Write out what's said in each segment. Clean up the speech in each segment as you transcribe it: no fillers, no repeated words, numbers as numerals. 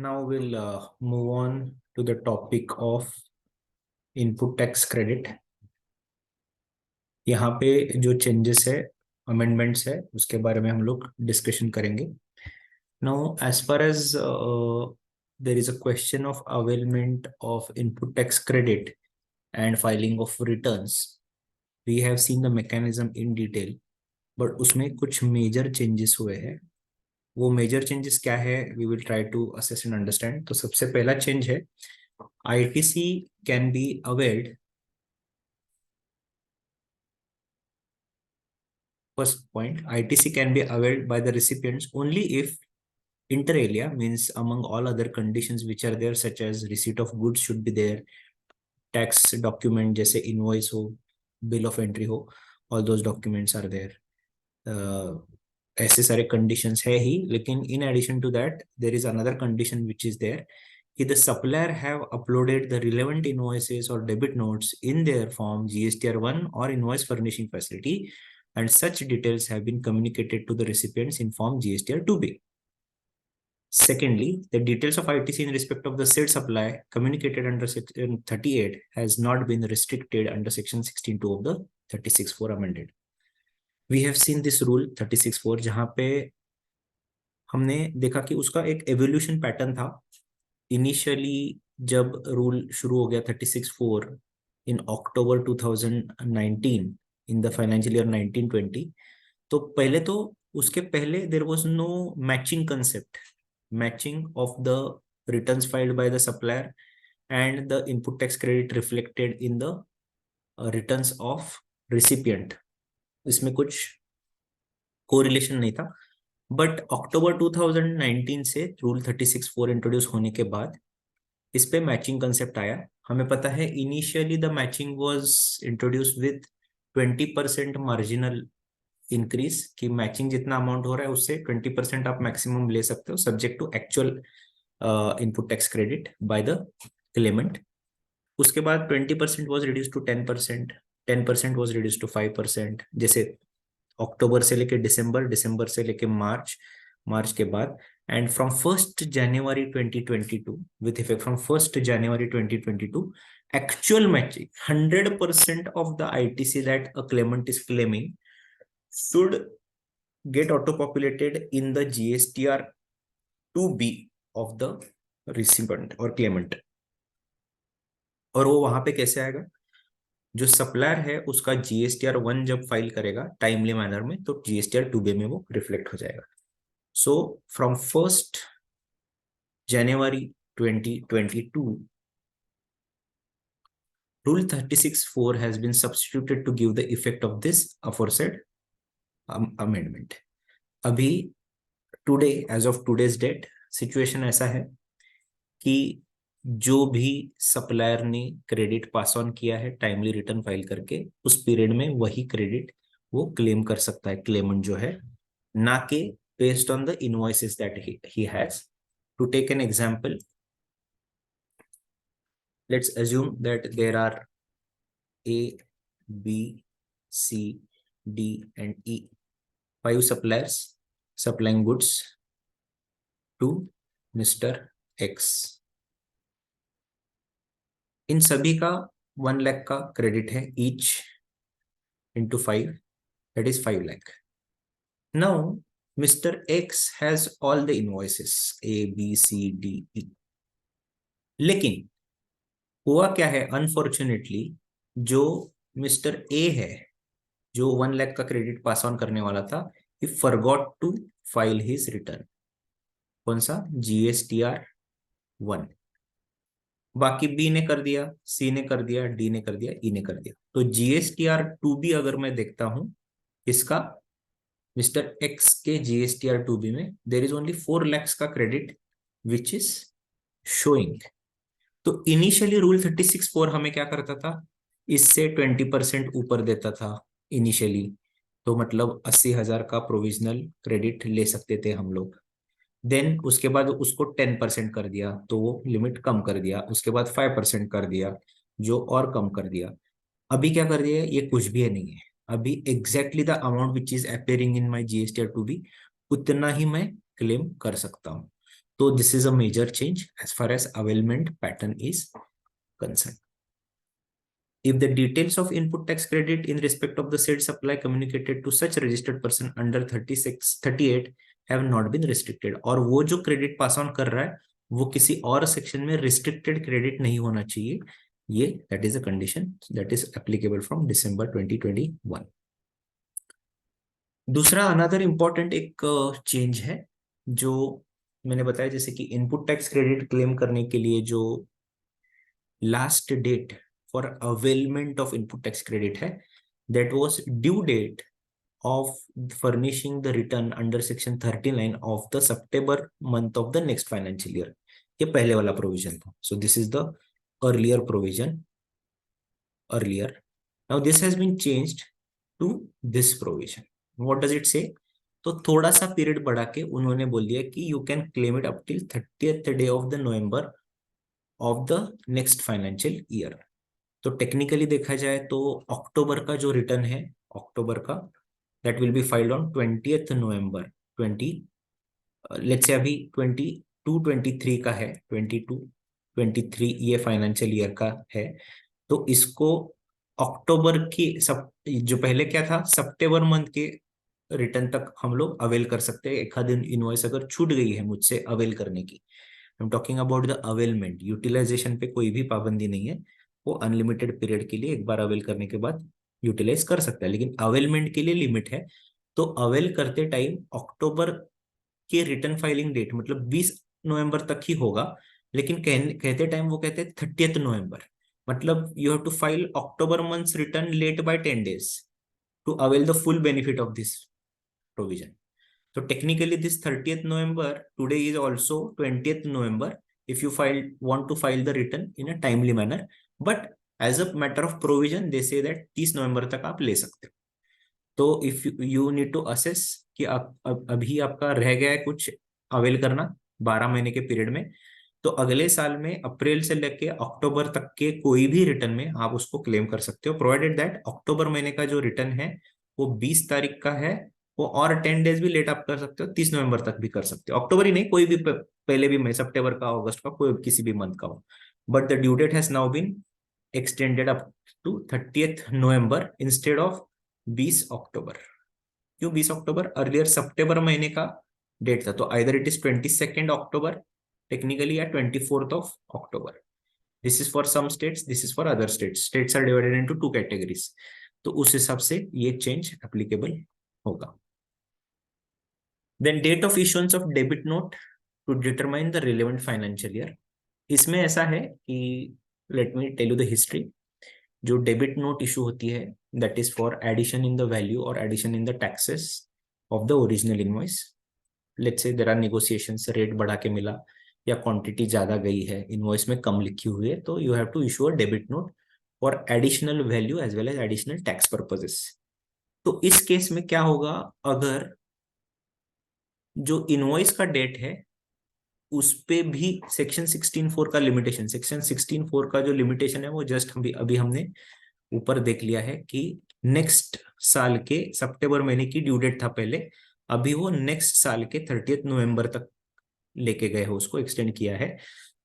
Now we'll move on to the topic of input tax credit. यहाँ पे जो changes है, अमेंडमेंट्स है, उसके बारे में हम लोग डिस्कशन करेंगे. Now, as far as there is a question of availment of input tax credit and filing of returns, we have seen the mechanism in detail, but उसमें कुछ major changes हुए हैं. वो मेजर चेंजेस क्या है, we will try to assess and understand. तो सबसे पहला चेंज है, ITC can be availed. First point, ITC can be availed by the recipients only if inter alia, means among all other conditions which are there, such as receipt of goods should be there, tax document जैसे invoice हो, bill of entry हो, all those documents are there. ऐसे सारे conditions है ही, लेकिन in addition to that there is another condition which is there कि the supplier have uploaded the relevant invoices or debit notes in their form GSTR1 or invoice furnishing facility, and such details have been communicated to the recipients in form GSTR2B. Secondly, the details of ITC in respect of the said supply communicated under Section 38 has not been restricted under Section 16(2) of the 36(4) amended. We have seen this rule 36(4) जहां पे हमने देखा कि उसका एक evolution pattern था. Initially जब rule शुरू हो गया 36(4) in October 2019 in the financial year 1920, तो पहले तो उसके पहले there was no matching concept, matching of the returns filed by the supplier and the input tax credit reflected in the returns of recipient. इसमें कुछ कोरिलेशन नहीं था. But अक्टूबर 2019 से रूल 36(4) इंट्रोड्यूस होने के बाद इस पे मैचिंग कंसेप्ट आया. हमें पता है initially the matching was introduce with 20% marginal increase, कि मैचिंग जितना अमाउंट हो रहा है उससे 20% आप मैक्सिमम ले सकते हो, subject to actual input tax credit by the claimant. उसके बाद 20% was reduce to 10%, 10% was reduce to 5%, जैसे अक्टूबर से लेके दिसंबर, दिसंबर से लेके मार्च, मार्च के बाद. And from 1st January 2022, with effect from 1st January 2022, actual matching 100% of the ITC that a claimant is claiming should get auto-populated in the GSTR 2B of the recipient or claimant. और वो वहां पे कैसे आएगा, जो supplier है उसका GSTR1 जब फाइल करेगा टाइमली मैनर में, तो GSTR2B में वो रिफ्लेक्ट हो जाएगा. So from 1st January 2022, Rule 36(4) has been substituted to give the effect of this aforesaid amendment. अभी today, as of today's date, situation ऐसा है कि जो भी सप्लायर ने क्रेडिट पास ऑन किया है टाइमली रिटर्न फाइल करके, उस पीरियड में वही क्रेडिट वो क्लेम कर सकता है, क्लेमेंट जो है, ना कि based on the invoices that he has. To take an example, let's assume that there are A, B, C, D, and E, 5 suppliers supplying goods to Mr. X. इन सभी का 1 लाख का क्रेडिट है, each into 5, that is 5 lakh. Now, Mr. X has all the invoices A, B, C, D, E. लेकिन हुआ क्या है, unfortunately जो mister A है, जो 1 लाख का क्रेडिट पास ऑन करने वाला था, he forgot to file his return. कौन सा, GSTR1. बाकी बी ने कर दिया, सी ने कर दिया, डी ने कर दिया, ई ने कर दिया. तो GSTR2B अगर मैं देखता हूं इसका, मिस्टर एक्स के GSTR2B में देर इज ओनली 4 lakhs का क्रेडिट विच इज शोइंग. तो इनिशियली रूल 36(4) हमें क्या करता था, इससे 20% ऊपर देता था इनिशियली, तो मतलब 80,000 का प्रोविजनल क्रेडिट ले सकते थे हम लोग. देन उसके बाद उसको 10% कर दिया, तो वो लिमिट कम कर दिया. उसके बाद 5% कर दिया, जो और कम कर दिया. अभी क्या कर दिया, ये कुछ भी नहीं है. अभी exactly the amount which is appearing in my GSTR2B, उतना ही मैं क्लेम कर सकता हूँ. तो this is a major change as far as availment pattern is concern. If the details of input tax credit in respect of the said supply communicated to such registered person under 36, 38 have not been restricted, और वो जो credit pass on कर रहा है वो किसी और section में रिस्ट्रिक्टेड क्रेडिट नहीं होना चाहिए. ये that is a condition that is applicable from December 2021. दूसरा अनदर इंपॉर्टेंट एक चेंज है जो मैंने बताया, जैसे कि इनपुट टैक्स क्रेडिट क्लेम करने के लिए जो last date for availment of input tax credit है, that was due date of furnishing the return under section 39 of the September month of the next financial year. ये पहले वाला provision था. So this is the earlier provision earlier. Now this has been changed to this provision. What does it say? तो थोड़ा सा period बढ़ा के उन्होंने बोल दिया कि you can claim it up till 30th day of the November of the next financial year. तो टेक्निकली देखा जाए तो अक्टूबर का जो रिटर्न है, अक्टूबर का, that will be filed on 20th November 20, let's say अभी 22-23 का है, 22-23 ये फाइनेंशियल ईयर का है, तो इसको अक्टूबर की सब जो पहले क्या था सितंबर मंथ के रिटर्न तक हम लोग अवेल कर सकते हैं. एक आध इनवॉइस अगर छूट गई है मुझसे अवेल करने की, I am talking about the availment, utilization पे कोई भी पाबंदी नहीं है, वो अनलिमिटेड पीरियड के लिए एक बार अवेल करने के बाद यूटिलाइज कर सकता है, लेकिन अवेलमेंट के लिए लिमिट है. तो अवेल करते टाइम अक्टूबर के रिटर्न फाइलिंग डेट मतलब 20 नवंबर तक ही होगा, लेकिन कहते टाइम वो कहते हैं 30th November, मतलब you have to file October month's return late by 10 days to avail the full benefit of this provision. So technically this 30th November today is also 20th November if you want to file the return in a timely manner, but as a matter of provision they say that 30 नवंबर तक आप ले सकते हो. तो if you need to assess कि आप अभी आपका रह गया है कुछ अवेल करना 12 महीने के पीरियड में, तो अगले साल में अप्रैल से लेके अक्टूबर तक के कोई भी रिटर्न में आप उसको क्लेम कर सकते हो, प्रोवाइडेड दैट अक्टूबर महीने का जो रिटर्न है वो 20 तारीख का है, वो और 10 डेज भी लेट आप कर सकते हो, 30 नवंबर तक भी कर सकते हो, अक्टूबर ही नहीं कोई भी पहले भी, सितंबर का, अगस्त का, कोई किसी भी मंथ का हो, but the due date has now been extended up to 30th November instead of 20 October. क्यों 20 अक्टूबर? अर्लियर सितंबर महीने का डेट था, तो either it is 22nd October technically या 24th of October. This is for some states, this is for other states. States are divided into 2 categories, तो उस हिसाब से ये चेंज एप्लीकेबल होगा. Then date of issuance of debit note to determine the relevant financial year. इसमें ऐसा है कि let me tell you the history. जो डेबिट नोट इशू होती है that is for addition in the value or addition in the taxes of the original invoice. Let's say there are negotiations, rate बढ़ा के मिला या quantity ज्यादा गई है, इनवॉइस में कम लिखी हुई है, तो you have to issue a debit note for additional value as well as additional tax purposes. तो इस केस में क्या होगा, अगर जो इनवॉइस का डेट है उस पे भी सेक्शन 16(4) का लिमिटेशन, सेक्शन 16(4) का जो लिमिटेशन है वो जस्ट अभी हमने ऊपर देख लिया है कि नेक्स्ट साल के सितंबर महीने की ड्यू डेट था पहले, अभी वो नेक्स्ट साल के 30th November तक लेके गए हो, उसको एक्सटेंड किया है.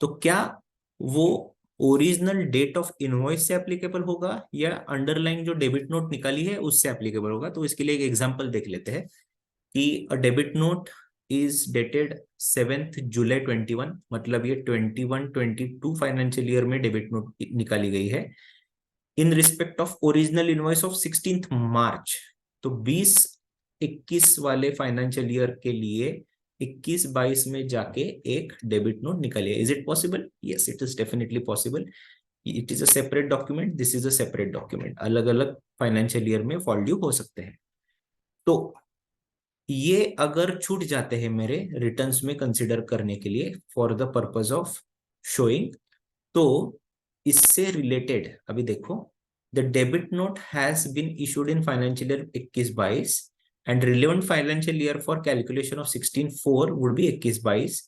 तो क्या वो ओरिजिनल डेट ऑफ इनवॉइस से एप्लीकेबल होगा या अंडरलाइन जो डेबिट नोट निकाली है उससे एप्लीकेबल होगा? तो इसके लिए एक एग्जांपल देख लेते हैं कि अ debit note is dated 7th July 21, मतलब ये 21-22 फाइनेंशियल ईयर में डेबिट नोट निकाली गई है in respect of original invoice of 16th March. तो 20-21 वाले फाइनेंशियल ईयर के लिए 21-22 में जाके एक डेबिट नोट निकालिए. Is it possible? Yes, it is definitely possible. It is a separate document, this is a separate document, अलग अलग फाइनेंशियल ईयर में फॉल ड्यू हो सकते हैं. तो ये अगर छूट जाते हैं मेरे रिटर्न्स में कंसिडर करने के लिए for the purpose of showing, तो इससे रिलेटेड अभी देखो, the debit note has been issued in financial year 21-22 and relevant financial year for calculation of 16(4) would be 21-22,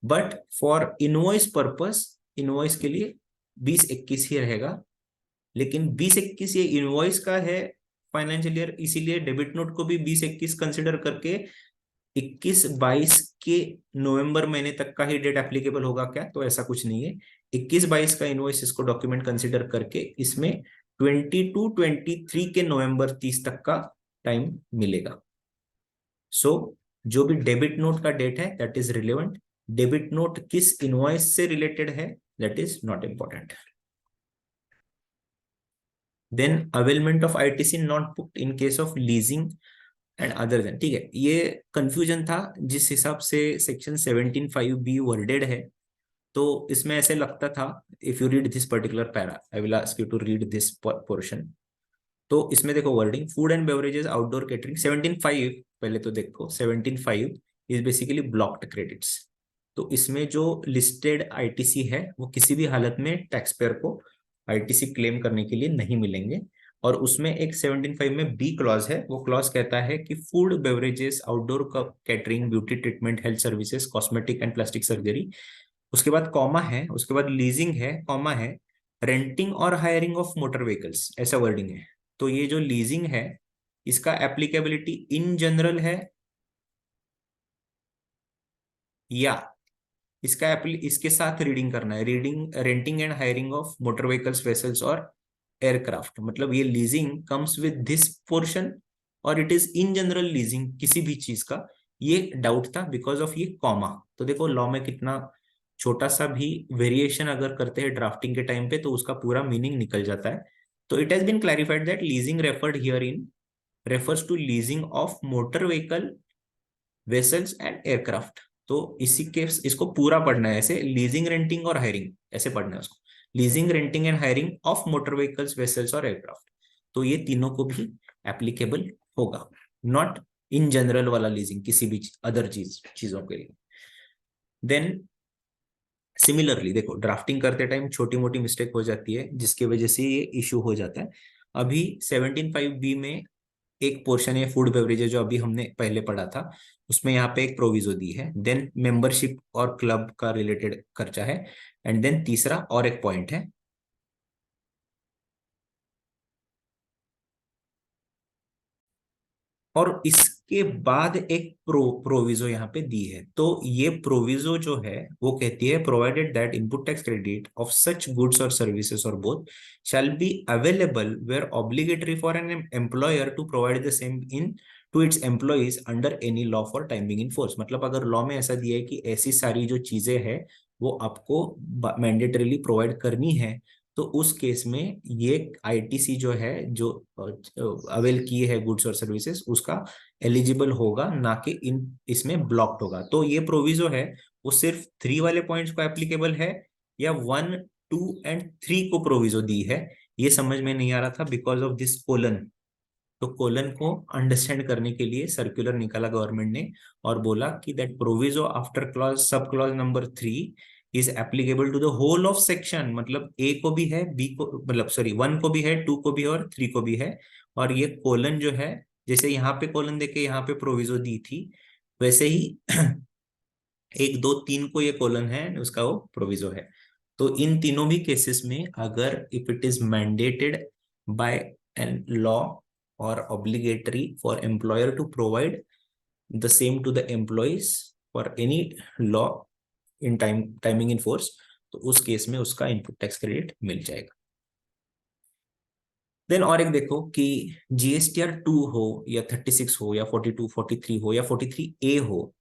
but for invoice purpose, invoice के लिए 20-21 ही रहेगा. लेकिन 20-21 ये इनवॉइस का है फाइनेंशियल ईयर, इसीलिए डेबिट नोट को भी 20-21 कंसिडर करके 21-22 के नवंबर महीने तक का ही डेट एप्लीकेबल होगा क्या? तो ऐसा कुछ नहीं है। 21-22 का इनवॉइस इसको डॉक्यूमेंट कंसिडर करके इसमें 22-23 के नवंबर 30 तक का टाइम मिलेगा। सो जो भी डेबिट नोट का डेट है that is relevant, debit note किस इनवॉइस से रिलेटेड है that is not important. Then availment of ITC not booked in case of leasing and other than. ठीक है, ये कंफ्यूजन था जिस हिसाब से सेक्शन 17(5)(b) वर्डेड है। तो इसमें ऐसे लगता था, if you read this particular para, I will ask you to read this portion. तो इसमें देखो wording, food and beverages outdoor catering 17(5), पहले तो देखो 17(5) इज बेसिकली ब्लॉक्ड क्रेडिट्स। तो इसमें जो लिस्टेड आईटीसी है वो किसी भी हालत में टैक्स पेयर को आईटीसी क्लेम करने के लिए नहीं मिलेंगे। और उसमें एक 17(5) में बी क्लॉज है, वो क्लॉज कहता है कि food beverages outdoor catering beauty treatment health services cosmetic and plastic surgery, उसके बाद कॉमा है, उसके बाद लीजिंग है, कॉमा है, रेंटिंग और हायरिंग ऑफ मोटर व्हीकल्स, ऐसा वर्डिंग है। तो ये जो लीजिंग है इसका एप्लीकेबिलिटी इन जनरल है, या इसके साथ रीडिंग करना है, reading renting and hiring of motor vehicles vessels और एयरक्राफ्ट, मतलब ये leasing comes with this portion और it is in general leasing किसी भी चीज का। ये डाउट था बिकॉज ऑफ ये कॉमा। तो देखो लॉ में कितना छोटा सा भी वेरिएशन अगर करते हैं ड्राफ्टिंग के टाइम पे तो उसका पूरा मीनिंग निकल जाता है। तो it has been clarified that leasing referred here in refers to leasing of motor vehicle vessels and aircraft. तो इसी के इसको पूरा पढ़ना है ऐसे, लीजिंग रेंटिंग और हायरिंग ऐसे पढ़ना है उसको, leasing renting and hiring of motor vehicles vessels और एयरक्राफ्ट। तो ये तीनों को भी एप्लीकेबल होगा, नॉट इन जनरल वाला लीजिंग किसी भी अदर चीजों के लिए। देन सिमिलरली देखो ड्राफ्टिंग करते टाइम छोटी मोटी मिस्टेक हो जाती है जिसकी वजह से ये इशू हो जाता है। अभी 17(5)(b) में एक पोर्शन है फूड बेवरेजेस जो अभी हमने पहले पढ़ा था, उसमें यहाँ पे एक प्रोविजो दी है। देन मेंबरशिप और क्लब का रिलेटेड खर्चा है, एंड देन तीसरा और एक पॉइंट है, और इसके बाद एक प्रोविजो यहाँ पे दी है। तो ये प्रोविजो जो है वो कहती है provided that input tax credit of such goods और सर्विसेज और both shall be available where obligatory for an employer to provide the same in to its employees under any law for timing in force. मतलब अगर law में ऐसा दिया है कि ऐसी सारी जो चीजें हैं वो आपको मैंडेटरीली प्रोवाइड करनी है, तो उस केस में ये आईटीसी जो है जो अवेल की है गुड्स और सर्विसेज उसका एलिजिबल होगा, ना कि इन इसमें ब्लॉक्ड होगा। तो ये प्रोविजो है वो सिर्फ 3 वाले पॉइंट्स को एप्लीकेबल है या 1, 2 एंड 3 को प्रोविजो दी है, ये समझ में नहीं आ रहा था बिकॉज ऑफ दिस कोलन। तो कोलन को अंडरस्टैंड करने के लिए सर्कुलर निकाला गवर्नमेंट ने और बोला कि that proviso after clause sub clause number 3 is applicable to the whole of section. मतलब ए को भी है, बी को मतलब सॉरी 1 को भी है, 2 को भी है और 3 को भी है। और ये कोलन जो है जैसे यहाँ पे कोलन देके यहाँ पे प्रोविजो दी थी वैसे ही 1, 2, 3 को ये कोलन है उसका वो प्रोविजो है। तो इन तीनों भी केसेस में अगर if it is mandated by an law or obligatory for employer to provide the same to the employees for any law in timing in force, तो उस केस में उसका इनपुट टैक्स क्रेडिट मिल जाएगा। देन और एक देखो कि GSTR 2 हो या 36 हो या 42, 43 हो या 43A हो,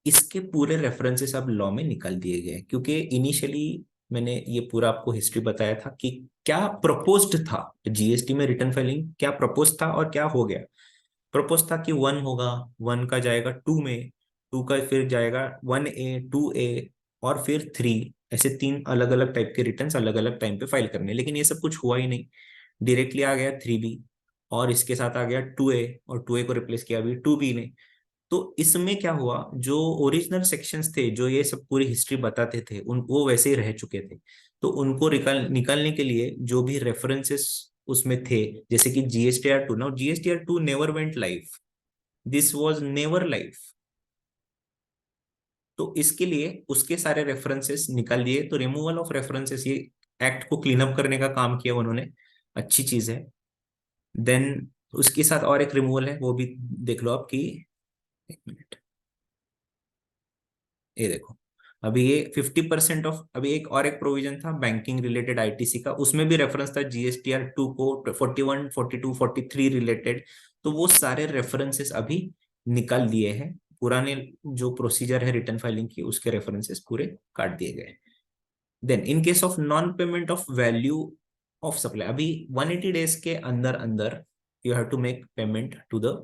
इसके पूरे रेफरेंसेस अब लॉ में निकाल दिए गए क्योंकि इनिशियली मैंने ये पूरा आपको हिस्ट्री बताया था कि क्या प्रपोज्ड था जीएसटी में रिटर्न फाइलिंग, क्या प्रपोज था और क्या हो गया। प्रपोज था कि 1 होगा, 1 का जाएगा 2 में, 2 का फिर जाएगा 1A, 2A और फिर 3, ऐसे 3 अलग अलग टाइप के रिटर्न्स अलग अलग टाइम पे फाइल करने। लेकिन ये सब कुछ हुआ ही नहीं, डायरेक्टली आ गया 3B और इसके साथ आ गया 2A और 2A को रिप्लेस किया अभी 2B ने। तो इसमें क्या हुआ, जो ओरिजिनल सेक्शंस थे जो ये सब पूरी हिस्ट्री बताते थे उन वो वैसे ही रह चुके थे। तो उनको निकालने के लिए जो भी रेफरेंसेस उसमें थे जैसे कि GSTR 2, now GSTR 2 never went live, this was never live. तो इसके लिए उसके सारे रेफरेंसेस निकाल दिए। तो रिमूवल ऑफ रेफरेंसेस, ये एक्ट को क्लीन अप करने का काम किया उन्होंने, अच्छी चीज है। देन उसके साथ और एक रिमूवल है वो भी देख लो आप कि, एक मिनट, ये देखो, अभी ये 50% ऑफ, अभी एक प्रोविजन था बैंकिंग रिलेटेड आईटीसी का, उसमें भी रेफरेंस था जीएसटीआर 2 को 41, 42, 43 रिलेटेड। तो वो सारे रेफरेंसेस अभी निकाल दिए हैं, पुराने जो प्रोसीजर है रिटर्न फाइलिंग की उसके रेफरेंसेस पूरे काट दिए गए। Then in case of non payment of value of supply, अभी 180 डेज के अंदर अंदर you have to make payment to the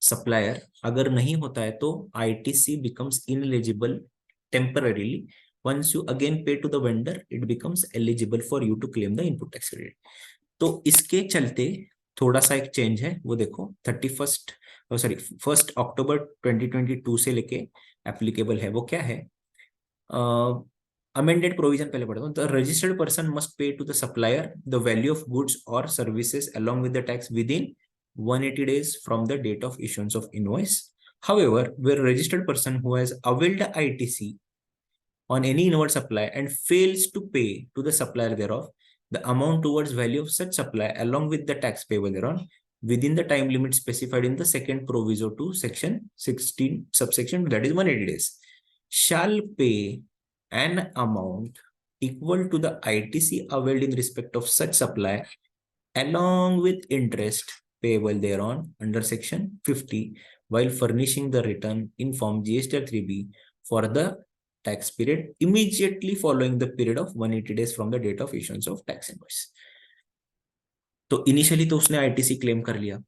supplier. अगर नहीं होता है तो ITC becomes ineligible temporarily. Once you again pay to the vendor it becomes eligible for you to claim the input tax credit. तो इसके चलते थोड़ा सा एक चेंज है, वो देखो 1 अक्टूबर 2022 से लेके एप्लीकेबल है। वो क्या है? अमेंडेड प्रोविजन पहले पढ़ता हूँ। The registered person must pay to the supplier the value of goods और services along with the tax within 180 days from the date of issuance of invoice. However, where a registered person who has availed ITC on any inward supply and fails to pay to the supplier thereof the amount towards value of such supply along with the tax payable thereon within the time limit specified in the second proviso to section 16 subsection, that is 180 days, shall pay an amount equal to the ITC availed in respect of such supply along with interest payable thereon under section 50 while furnishing the return in form GSTR 3B for the tax period immediately following the period of 180 days from the date of issuance of tax invoice. तो initially तो उसने ITC claim कर लिया,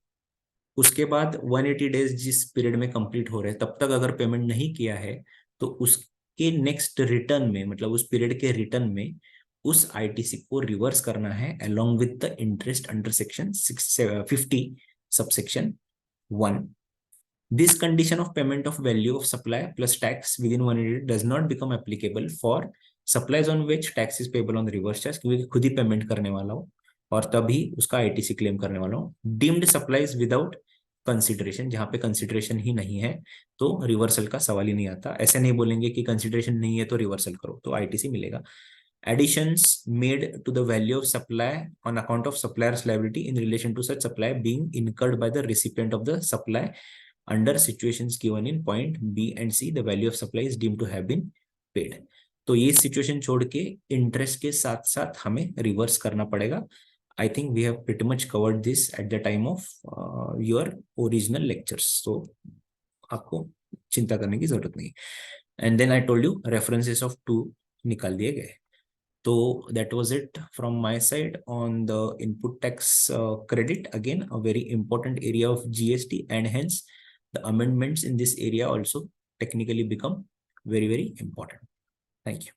उसके बाद 180 days जिस period में complete हो रहे हैं तब तक अगर पेमेंट नहीं किया है तो उसके नेक्स्ट रिटर्न में, मतलब उस पीरियड के रिटर्न में उस आईटीसी को रिवर्स करना है along with the interest under section 50 subsection 1. This condition of payment of value of supply plus tax within 180 days does not become applicable for supplies on which tax is payable on the reverse charge, क्योंकि खुद ही payment करने वाला हो और तभी उसका ITC claim करने वाला हो. डीम्ड सप्लाईज विदाउट कंसिडरेशन, जहां पे कंसिडरेशन ही नहीं है तो रिवर्सल का सवाल ही नहीं आता. ऐसे नहीं बोलेंगे कि कंसिडरेशन नहीं है तो रिवर्सल करो, तो आईटीसी मिलेगा. Additions made to the value of supply on account of supplier's liability in relation to such supply being incurred by the recipient of the supply under situations given in point B and C, the value of supply is deemed to have been paid. तो ये situation छोड़ के interest के साथ साथ हमें reverse करना पड़ेगा. I think we have pretty much covered this at the time of your original lectures, तो आपको चिंता करने की जरूरत नहीं. And then I told you references of 2 निकाल दिए गए. So that was it from my side on the input tax credit. Again, a very important area of GST, and hence the amendments in this area also technically become very, very important. Thank you.